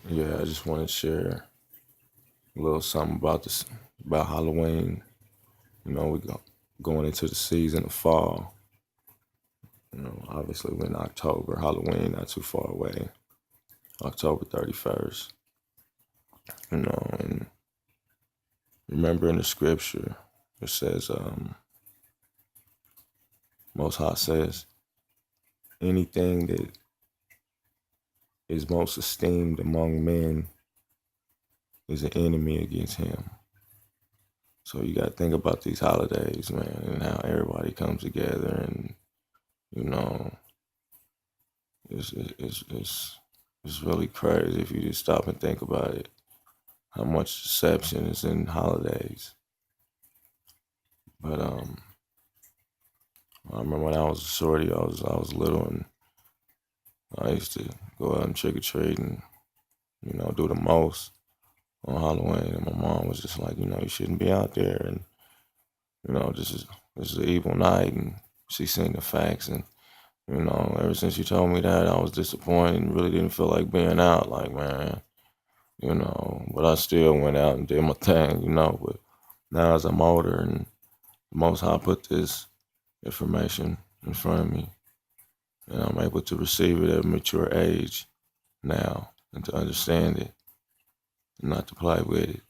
Yeah, I just want to share a little something about this, about Halloween. Going into the season of fall. Obviously we're in October. Halloween not too far away. October 31st. And remember in the scripture it says, Most High says, anything that is most esteemed among men is an enemy against him. So you got to think about these holidays, man, and how everybody comes together, and you know, it's it's it's, it's really crazy if you just stop and think about it. How much deception is in holidays. But I remember when I was a shorty, I was little, and I used to go out and trick or treat, and do the most on Halloween. And my mom was just like, you shouldn't be out there, and this is an evil night, and she seen the facts, and ever since she told me that, I was disappointed and really didn't feel like being out. Like, man, but I still went out and did my thing, But now as I'm older and the Most High put this information in front of me, and I'm able to receive it at a mature age now and to understand it and not to play with it.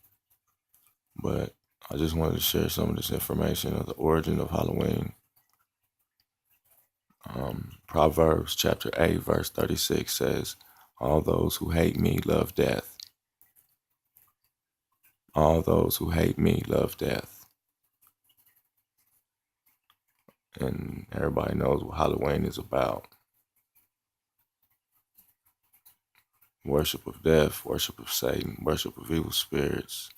But I just wanted to share some of this information of the origin of Halloween. Proverbs chapter 8, verse 36 says, all those who hate me love death. All those who hate me love death. And everybody knows what Halloween is about. Worship of death, worship of Satan, worship of evil spirits,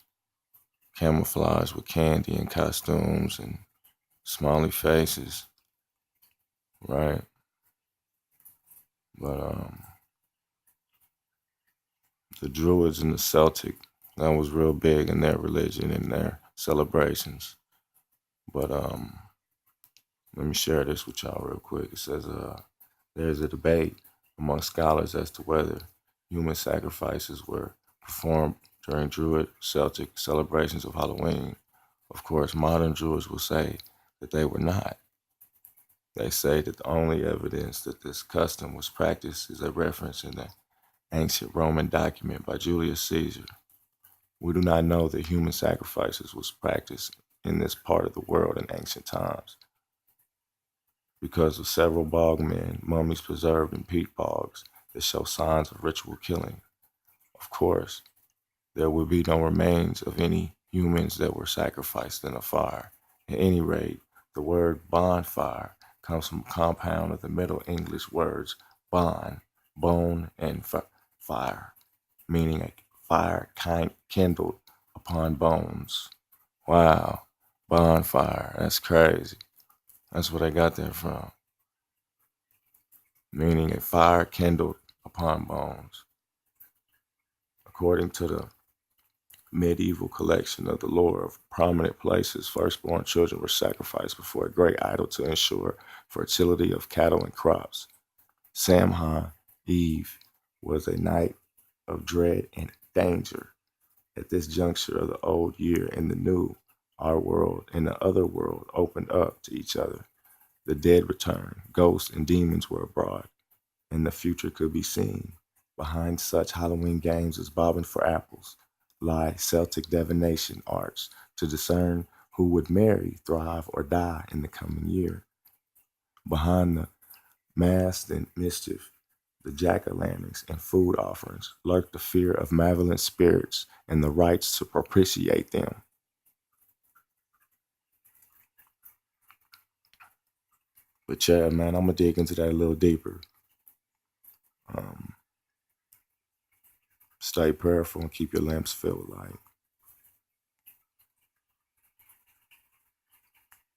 camouflage with candy and costumes and smiley faces, right? But the Druids and the Celtic, that was real big in their religion and their celebrations. But let me share this with y'all real quick. It says, there's a debate among scholars as to whether human sacrifices were performed during Druid Celtic celebrations of Halloween. Of course, modern Druids will say that they were not. They say that the only evidence that this custom was practiced is a reference in the ancient Roman document by Julius Caesar. We do not know that human sacrifices was practiced in this part of the world in ancient times because of several bog men, mummies preserved in peat bogs that show signs of ritual killing. Of course, there would be no remains of any humans that were sacrificed in a fire. At any rate, the word bonfire comes from a compound of the Middle English words bon, bone, and fire, meaning a fire kindled upon bones. Wow, bonfire, that's crazy. That's where they got that from, meaning a fire kindled upon bones. According to the medieval collection of the lore of prominent places, firstborn children were sacrificed before a great idol to ensure fertility of cattle and crops. Samhain Eve was a night of dread and danger. At this juncture of the old year and the new, our world and the other world opened up to each other. The dead returned, ghosts and demons were abroad, and the future could be seen. Behind such Halloween games as bobbing for apples lie Celtic divination arts to discern who would marry, thrive, or die in the coming year. Behind the masked and mischief, the jack-o'-lanterns and food offerings lurked the fear of malevolent spirits and the rites to propitiate them. But yeah, man, I'm gonna dig into that a little deeper. Um, Stay prayerful and keep your lamps filled with light.